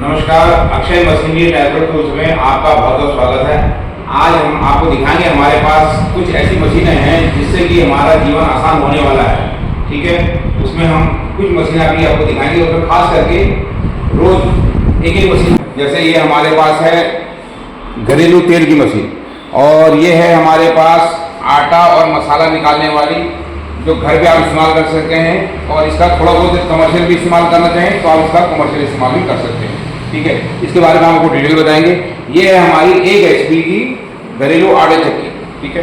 नमस्कार, Akshay machinery tablet tools में आपका बहुत बहुत स्वागत है। आज हम आपको दिखाएंगे हमारे पास कुछ ऐसी मशीनें हैं जिससे कि हमारा जीवन आसान होने वाला है। ठीक है, उसमें हम कुछ मशीनें अभी आपको दिखाएंगे, उसमें खास करके रोज एक एक मशीन, जैसे ये हमारे पास है घरेलू तेल की मशीन, और ये है हमारे पास आटा और मसाला निकालने वाली, जो घर पे आप इस्तेमाल कर सकते हैं। और इसका थोड़ा बहुत कमर्शियल भी इस्तेमाल करना चाहें तो आप इसका कमर्शियल इस्तेमाल भी कर सकते हैं। ठीक है, इसके बारे में हम आपको डिटेल बताएंगे। ये है हमारी 1 HP की घरेलू आटे चक्की। ठीक है,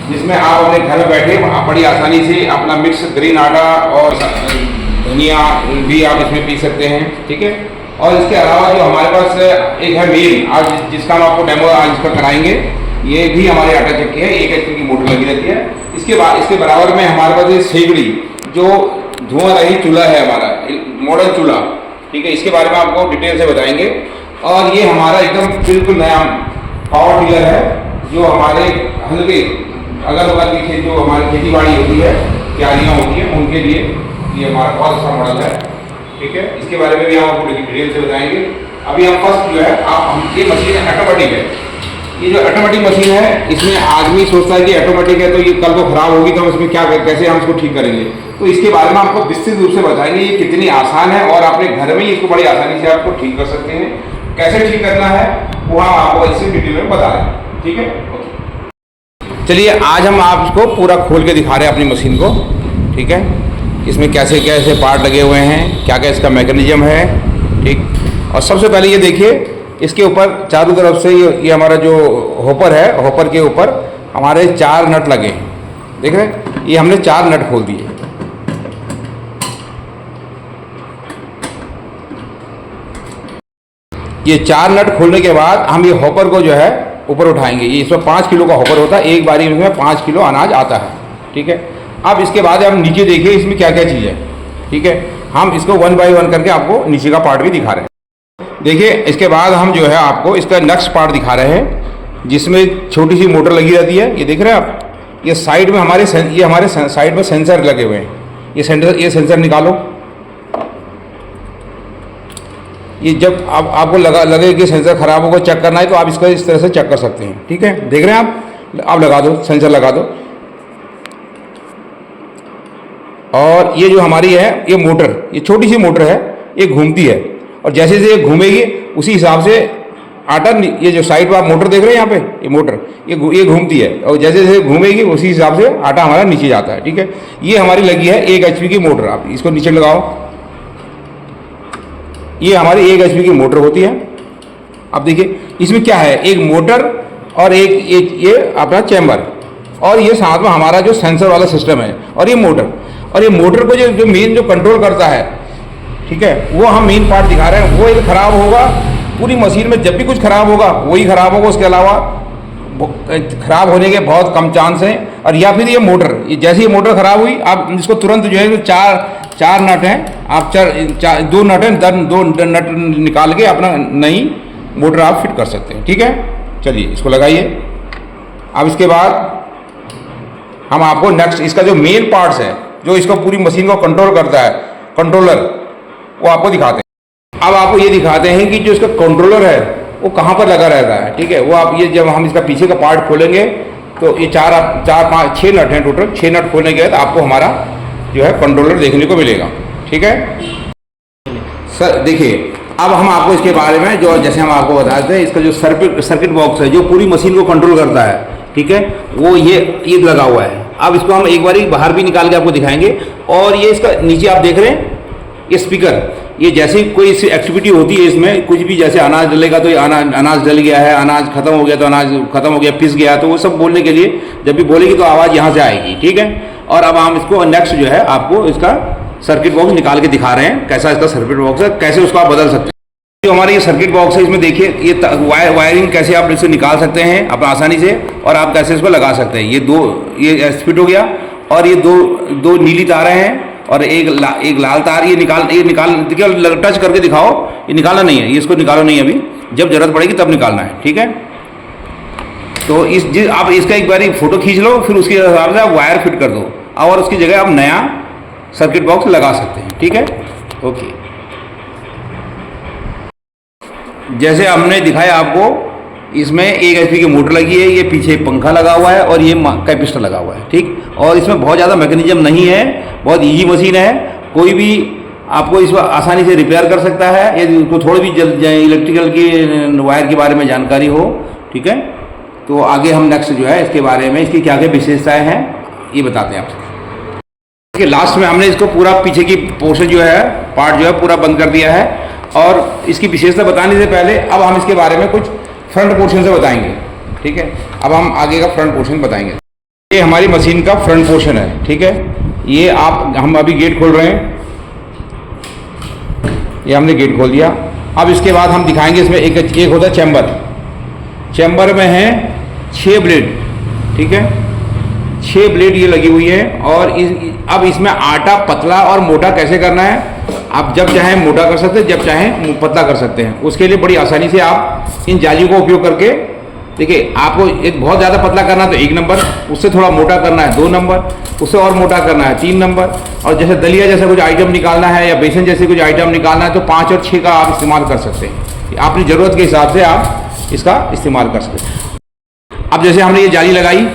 जिसमें आप अपने घर में बैठे आप बड़ी आसानी से अपना मिक्स ग्रीन आटा और धनिया भी आप इसमें पी सकते हैं। ठीक है, और इसके अलावा जो हमारे पास एक है मेन, आज जिसका हम आपको डेमो आज इसका कराएंगे, ये भी हमारी आटा चक्की है। 1 HP की मोटर लगी रहती है। इसके बराबर में हमारे पास ये सेगड़ी, जो धुआं रहित चूल्हा है हमारा मॉडर्न चूल्हा। ठीक है, इसके बारे में आपको डिटेल से बताएंगे। और ये हमारा एकदम बिल्कुल नया पावर टिलर है, जो हमारे हल्के अगल बगल की जो हमारी खेती बाड़ी होती है, क्यारियाँ होती हैं, उनके लिए ये हमारा बहुत अच्छा मॉडल है। ठीक है, इसके बारे में भी हम आपको डिटेल से बताएंगे। अभी हम फर्स्ट जो है ये मशीन ऑटोमेटिक है। ये जो ऑटोमेटिक मशीन है, इसमें आदमी सोचता है कि ऑटोमेटिक है तो ये कल को खराब होगी तो हम इसमें क्या कैसे हम इसको ठीक करेंगे, तो इसके बारे में आपको विस्तृत रूप से बताएंगे ये कितनी आसान है, और अपने घर में ही इसको बड़ी आसानी से आपको ठीक कर सकते हैं। कैसे ठीक करना है वो हम आपको इसी डिटेल में बता रहे हैं। ठीक है, चलिए आज हम आपको पूरा खोल के दिखा रहे हैं अपनी मशीन को। ठीक है, इसमें कैसे कैसे पार्ट लगे हुए हैं, क्या क्या इसका मैकेनिज्म है। ठीक, और सबसे पहले ये देखिए, इसके ऊपर चारों तरफ से ये हमारा जो हॉपर है, हॉपर के ऊपर हमारे 4 नट लगे हैं। देख रहे हैं, ये हमने 4 नट खोल दिए। ये 4 नट खोलने के बाद हम ये हॉपर को जो है ऊपर उठाएंगे। ये इसमें 5 किलो का हॉपर होता है, एक बारी में 5 किलो अनाज आता है। ठीक है, अब इसके बाद हम नीचे देखिए इसमें क्या क्या चीज़ है। ठीक है, हम इसको 1 बाय 1 करके आपको नीचे का पार्ट भी दिखा रहे हैं। देखिए, इसके बाद हम जो है आपको इसका नेक्स्ट पार्ट दिखा रहे हैं, जिसमें छोटी सी मोटर लगी रहती है। ये देख रहे हैं आप, ये साइड में हमारे साइड में सेंसर लगे हुए हैं। ये सेंसर निकालो। ये जब आपको लगे कि सेंसर खराब होगा, चेक करना है, तो आप इसका इस तरह से चेक कर सकते हैं। ठीक है, देख रहे हैं आप लगा दो, सेंसर लगा दो। और ये जो हमारी है ये मोटर, ये छोटी सी मोटर है, ये घूमती है, और जैसे जैसे घूमेगी उसी हिसाब से आटा, ये जो साइड पर आप मोटर देख रहे हैं यहाँ पे, ये मोटर ये घूमती है, और जैसे जैसे घूमेगी उसी हिसाब से आटा हमारा नीचे जाता है। ठीक है, ये हमारी लगी है 1 HP की मोटर। आप इसको नीचे लगाओ, ये हमारी 1 HP की मोटर होती है। अब देखिए इसमें क्या है, एक मोटर और एक ये अपना चैम्बर, और ये साथ में हमारा जो सेंसर वाला सिस्टम है, और ये मोटर। और ये मोटर को जो मेन जो कंट्रोल करता है, ठीक है, वो हम मेन पार्ट दिखा रहे हैं। वो एक खराब होगा पूरी मशीन में, जब भी कुछ खराब होगा वही खराब होगा, उसके अलावा खराब होने के बहुत कम चांस हैं। और या फिर ये मोटर, जैसे ही मोटर खराब हुई, आप इसको तुरंत जो है जो चार नट हैं, आप 2 नट हैं, 2 नट निकाल के अपना नई मोटर आप फिट कर सकते हैं। ठीक है, चलिए इसको लगाइए। अब इसके बाद हम आपको नेक्स्ट इसका जो मेन पार्ट्स है, जो इसको पूरी मशीन को कंट्रोल करता है, कंट्रोलर, वो आपको दिखाते हैं। अब आपको ये दिखाते हैं कि जो इसका कंट्रोलर है वो कहाँ पर लगा रहता है। ठीक है, वो आप ये जब हम इसका पीछे का पार्ट खोलेंगे तो ये 4 5 6 नट हैं, टोटल 6 नट खोलने के बाद आपको हमारा जो है कंट्रोलर देखने को मिलेगा। ठीक है सर, देखिए अब हम आपको इसके बारे में जो जैसे हम आपको बताते हैं, इसका जो सर्किट बॉक्स है जो पूरी मशीन को कंट्रोल करता है, ठीक है, वो ये लगा हुआ है। अब इसको हम एक बार बाहर भी निकाल के आपको दिखाएंगे। और ये इसका नीचे आप देख रहे हैं ये स्पीकर, ये जैसे कोई एक्टिविटी होती है इसमें, कुछ भी जैसे अनाज डलेगा तो ये अनाज डल गया है, अनाज खत्म हो गया तो अनाज खत्म हो गया, पिस गया, तो वो सब बोलने के लिए जब भी बोलेगी तो आवाज़ यहाँ से आएगी। ठीक है, और अब हम इसको नेक्स्ट जो है आपको इसका सर्किट बॉक्स निकाल के दिखा रहे हैं, कैसा इसका सर्किट बॉक्स है, कैसे उसको आप बदल सकते हैं। जो हमारा ये सर्किट बॉक्स है, इसमें देखिए ये वायरिंग कैसे आप इससे निकाल सकते हैं अपना आसानी से, और आप कैसे इसको लगा सकते हैं। ये फिट हो गया, और ये दो नीली तारें हैं, और एक लाल तार। ये निकाल देखिए, टच करके दिखाओ, ये निकालना नहीं है, ये इसको निकालो नहीं अभी, जब जरूरत पड़ेगी तब निकालना है। ठीक है, तो आप इसका एक बार फोटो खींच लो, फिर उसके हिसाब से आप वायर फिट कर दो, और उसकी जगह आप नया सर्किट बॉक्स लगा सकते हैं। ठीक है, ओके। जैसे हमने दिखाया आपको, इसमें 1 HP की मोटर लगी है, ये पीछे पंखा लगा हुआ है और ये कैपेसिटर लगा हुआ है, ठीक। और इसमें बहुत ज़्यादा मैकेनिज्म नहीं है, बहुत ईजी मशीन है। कोई भी आपको इसमें आसानी से रिपेयर कर सकता है यदि उसको थोड़ी भी इलेक्ट्रिकल की वायर के बारे में जानकारी हो, ठीक है। तो आगे हम नेक्स्ट जो है इसके बारे में, इसकी क्या क्या विशेषताएँ हैं ये बताते हैं आपसे। इसके लास्ट में हमने इसको पूरा पीछे की पोर्शन जो है, पार्ट जो है पूरा बंद कर दिया है। और इसकी विशेषता बताने से पहले अब हम इसके बारे में कुछ फ्रंट पोर्शन से बताएंगे, ठीक है। अब हम आगे का फ्रंट पोर्शन बताएंगे। ये हमारी मशीन का फ्रंट पोर्शन है, ठीक है। ये हम अभी गेट खोल रहे हैं, ये हमने गेट खोल दिया। अब इसके बाद हम दिखाएंगे इसमें एक होता है चैम्बर। चैम्बर में है 6 ब्लेड, ठीक है। 6 ब्लेड ये लगी हुई है। और अब इसमें आटा पतला और मोटा कैसे करना है, आप जब चाहें मोटा कर सकते हैं, जब चाहें पतला कर सकते हैं। उसके लिए बड़ी आसानी से आप इन जालियों का उपयोग करके, देखिए आपको एक बहुत ज़्यादा पतला करना है तो 1 नंबर, उससे थोड़ा मोटा करना है 2 नंबर, उससे और मोटा करना है 3 नंबर, और जैसे दलिया जैसा कुछ आइटम निकालना है या बेसन जैसे कुछ आइटम निकालना है तो 5 और 6 का आप इस्तेमाल कर सकते हैं। अपनी ज़रूरत के हिसाब से आप इसका इस्तेमाल कर सकते हैं। अब जैसे हमने ये जाली लगाई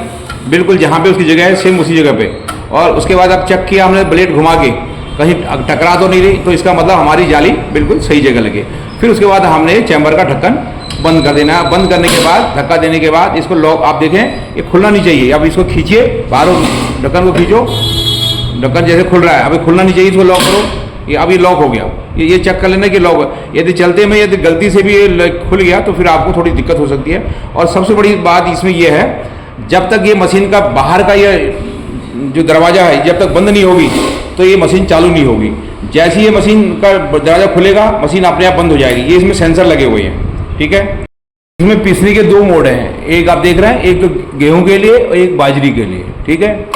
बिल्कुल जहाँ पे उसकी जगह है सेम उसी जगह पे, और उसके बाद अब चेक किया हमने ब्लेड घुमा के कहीं टकरा तो नहीं रही, तो इसका मतलब हमारी जाली बिल्कुल सही जगह लगे। फिर उसके बाद हमने चैम्बर का ढक्कन बंद कर देना है। बंद करने के बाद, धक्का देने के बाद इसको लॉक, आप देखें ये खुलना नहीं चाहिए। अब इसको खींचिए बाहर, ढक्कन को खींचो, ढक्कन जैसे खुल रहा है, अभी खुलना नहीं चाहिए, इसको लॉक करो। ये अभी लॉक हो गया, ये चेक कर लेना कि लॉक, यदि चलते में यदि गलती से भी ये खुल गया तो फिर आपको थोड़ी दिक्कत हो सकती है। और सबसे बड़ी बात इसमें यह है, जब तक ये मशीन का बाहर का ये जो दरवाज़ा है जब तक बंद नहीं होगी तो ये मशीन चालू नहीं होगी। जैसे ये मशीन का दरवाज़ा खुलेगा मशीन अपने आप बंद हो जाएगी। ये इसमें सेंसर लगे हुए हैं, ठीक है। इसमें पीसने के 2 मोड हैं, एक आप देख रहे हैं, एक तो गेहूं के लिए और एक बाजरी के लिए, ठीक है।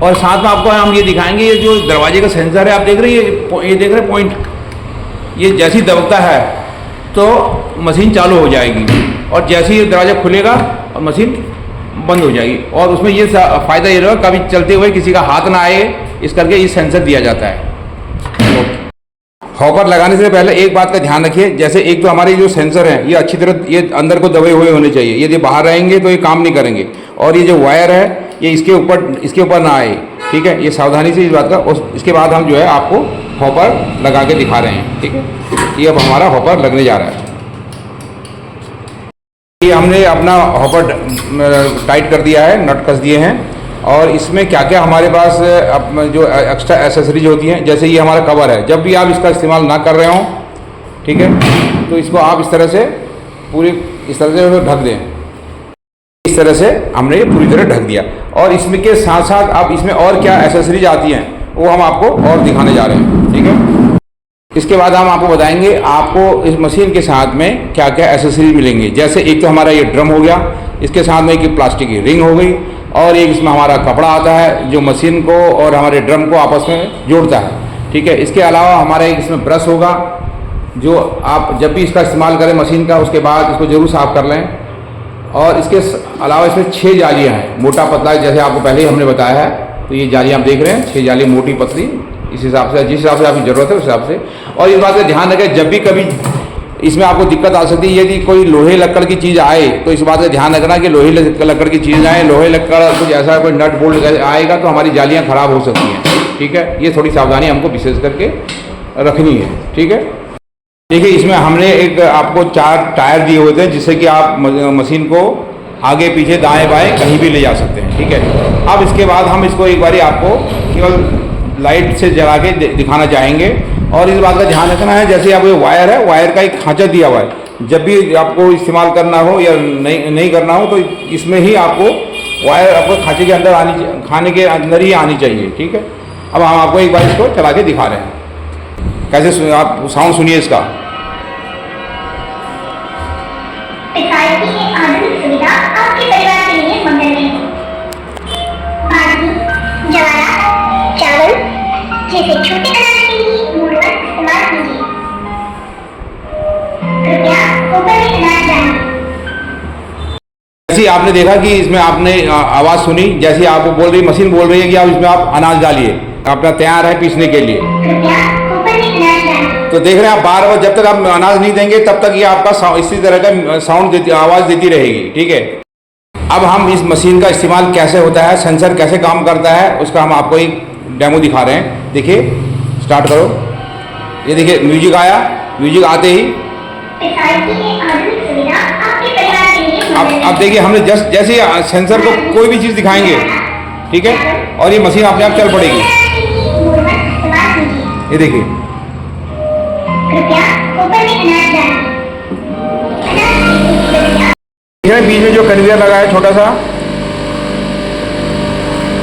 और साथ में आपको हम ये दिखाएंगे, ये जो दरवाजे का सेंसर है आप देख रहे हैं, ये देख रहे हैं पॉइंट, ये जैसे ही दबकता है तो मशीन चालू हो जाएगी, और जैसे ही दरवाज़ा खुलेगा और मशीन बंद हो जाएगी। और उसमें ये फ़ायदा ये रहा, कभी चलते हुए किसी का हाथ ना आए, इस करके ये सेंसर दिया जाता है। हॉपर लगाने से पहले एक बात का ध्यान रखिए, जैसे एक तो हमारे जो सेंसर हैं ये अच्छी तरह ये अंदर को दबे हुए होने चाहिए, यदि बाहर रहेंगे तो ये काम नहीं करेंगे। और ये जो वायर है ये इसके ऊपर ना आए, ठीक है। ये सावधानी से इस बात का। और इसके बाद हम जो है आपको हॉपर लगा के दिखा रहे हैं, ठीक है। ये अब हमारा हॉपर लगने जा रहा है। ये हमने अपना हॉपर टाइट कर दिया है, नट कस दिए हैं। और इसमें क्या क्या हमारे पास जो एक्स्ट्रा एसेसरीज होती हैं, जैसे ये हमारा कवर है, जब भी आप इसका इस्तेमाल ना कर रहे हों, ठीक है, तो इसको आप इस तरह से इस तरह से ढक दें। इस तरह से हमने ये पूरी तरह ढक दिया। और इसमें के साथ साथ अब इसमें और क्या एसेसरीज आती हैं वो हम आपको और दिखाने जा रहे हैं, ठीक है। इसके बाद हम आपको बताएंगे आपको इस मशीन के साथ में क्या क्या एसेसरीज मिलेंगे। जैसे एक तो हमारा ये ड्रम हो गया, इसके साथ में एक प्लास्टिक की रिंग हो गई, और एक इसमें हमारा कपड़ा आता है जो मशीन को और हमारे ड्रम को आपस में जोड़ता है, ठीक है। इसके अलावा हमारा एक इसमें ब्रश होगा, जो आप जब भी इसका इस्तेमाल करें मशीन का उसके बाद इसको ज़रूर साफ़ कर लें। और इसके अलावा इसमें 6 जालियाँ हैं, मोटा पतला, जैसे आपको पहले ही हमने बताया है। तो ये जालियाँ आप देख रहे हैं, 6 जाली मोटी पतली, इस हिसाब से जिस हिसाब से आपकी ज़रूरत है उस हिसाब से। और इस बात का ध्यान रखें, जब भी कभी इसमें आपको दिक्कत आ सकती है, यदि कोई लोहे लक्कड़ की चीज़ आए तो इस बात का ध्यान रखना कि लोहे लक्कड़ की चीज़ आए, लोहे लक्कड़ कुछ ऐसा कोई नट बोल्ट आएगा तो हमारी जालियाँ ख़राब हो सकती हैं, ठीक है। ये थोड़ी सावधानी हमको विशेष करके रखनी है, ठीक है। देखिए इसमें हमने एक आपको 4 टायर दिए हुए थे, जिससे कि आप मशीन को आगे पीछे दाएँ बाएँ कहीं भी ले जा सकते हैं, ठीक है। अब इसके बाद हम इसको एक बारी आपको केवल लाइट से जला के दिखाना चाहेंगे। और इस बात का ध्यान रखना है, जैसे आप ये वायर है, वायर का एक खांचा दिया हुआ है, जब भी आपको इस्तेमाल करना हो या नहीं करना हो तो इसमें ही आपको वायर आपको खांचे के अंदर खाने के अंदर ही आनी चाहिए, ठीक है। अब हम आपको एक बार इसको चला के दिखा रहे हैं, कैसे आप साउंड सुनिए इसका। आपके परिवार के लिए मंगलमय हो। जवारा, चावल जैसे छोटे अनाज के लिए मोड़ पर इस्तेमाल कीजिए। कृपया ऊपर में अनाज डालिए। जैसे आपने देखा कि इसमें आपने आवाज़ सुनी, जैसे आपको बोल रही मशीन बोल रही है कि आप इसमें आप अनाज डालिए, अपना तैयार है पीसने के लिए। कृपया ऊपर में अनाज डालिए। तो देख रहे हैं आप बार बार जब तक आप अनाज नहीं देंगे तब तक ये आपका इसी तरह का साउंड आवाज़ देती रहेगी। ठीक है, अब हम इस मशीन का इस्तेमाल कैसे होता है, सेंसर कैसे काम करता है, उसका हम आपको एक डेमो दिखा रहे हैं। देखिए, स्टार्ट करो। ये देखिए म्यूजिक आया, म्यूजिक आते ही अब देखिए हमने जैसे ही सेंसर को कोई भी चीज़ दिखाएंगे, ठीक है, और ये मशीन अपने आप चल पड़ेगी। ये देखिए, बीच में जो कन्वेयर लगा है छोटा सा,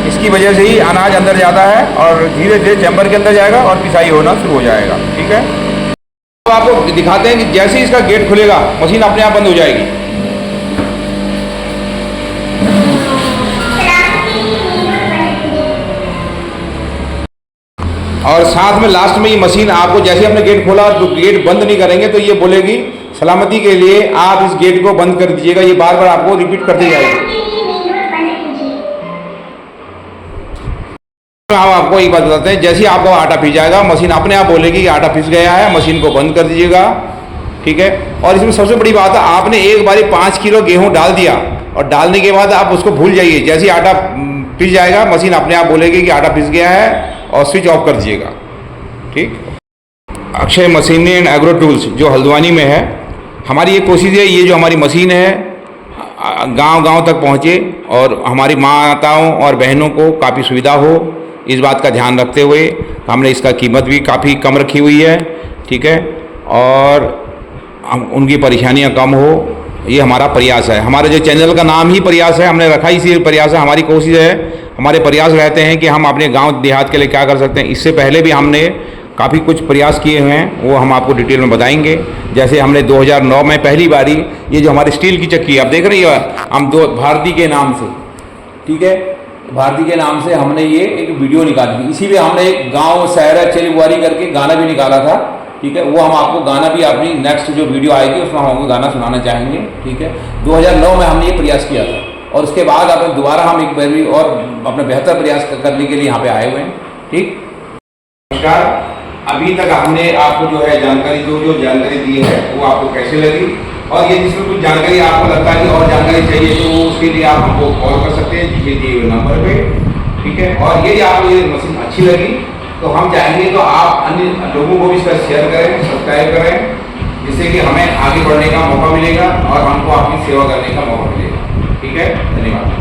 इसकी वजह से ही अनाज अंदर जाता है और धीरे धीरे चैम्बर के अंदर जाएगा और पिसाई होना शुरू हो जाएगा। ठीक है, अब आपको दिखाते हैं कि जैसे ही इसका गेट खुलेगा मशीन अपने आप बंद हो जाएगी। और साथ में लास्ट में ये मशीन आपको जैसे हमने गेट खोला और गेट बंद नहीं करेंगे तो ये बोलेगी सलामती के लिए आप इस गेट को बंद कर दीजिएगा। ये बार बार आपको रिपीट करते जाएगी। हम आपको एक बात बताते हैं, जैसे ही आपको आटा पीस जाएगा मशीन अपने आप बोलेगी कि आटा पीस गया है, मशीन को बंद कर दीजिएगा। ठीक है, और इसमें सबसे बड़ी बात है, आपने एक बारी 5 किलो गेहूं डाल दिया और डालने के बाद आप उसको भूल जाइए। जैसे ही आटा पीस जाएगा मशीन अपने आप बोलेगी कि आटा पीस गया है और स्विच ऑफ कर दीजिएगा। ठीक, Akshay machinery and agro tools जो हल्द्वानी में है, हमारी ये कोशिश है ये जो हमारी मशीन है गांव-गांव तक पहुँचे और हमारी माताओं और बहनों को काफ़ी सुविधा हो, इस बात का ध्यान रखते हुए हमने इसका कीमत भी काफ़ी कम रखी हुई है। ठीक है, और हम उनकी परेशानियां कम हो, ये हमारा प्रयास है। हमारे जो चैनल का नाम ही प्रयास है, हमने रखा इसी प्रयास है। हमारी कोशिश है, हमारे प्रयास रहते हैं कि हम अपने गांव देहात के लिए क्या कर सकते हैं। इससे पहले भी हमने काफ़ी कुछ प्रयास किए हुए हैं, वो हम आपको डिटेल में बताएंगे। जैसे हमने 2009 में पहली बारी ये जो हमारी स्टील की चक्की है, आप देख रही है, हम भारती के नाम से, ठीक है, भारती के नाम से हमने ये एक वीडियो निकाली थी। इसी में हमने एक गांव शहर चली बुआरी करके गाना भी निकाला था। ठीक है, वो हम आपको गाना भी अपनी नेक्स्ट जो वीडियो आएगी उसमें हम आपको गाना सुनाना चाहेंगे। ठीक है, 2009 में हमने ये प्रयास किया था और उसके बाद अब दोबारा हम एक बार और अपना बेहतर प्रयास करने के लिए यहाँ पे आए हुए हैं। ठीक, नमस्कार। अभी तक हमने आपको जो है जानकारी जो जानकारी दी है वो आपको कैसे लगी, और ये जिसमें कुछ जानकारी आपको लगता है कि और जानकारी चाहिए तो उसके लिए आप हमको कॉल कर सकते हैं नीचे दिए हुए नंबर पे। ठीक है, और यदि आपको ये मशीन अच्छी लगी तो हम चाहेंगे तो आप अन्य लोगों को भी इसका शेयर करें, सब्सक्राइब करें, जिससे कि हमें आगे बढ़ने का मौका मिलेगा और हमको आपकी सेवा करने का मौका मिलेगा। ठीक है, धन्यवाद।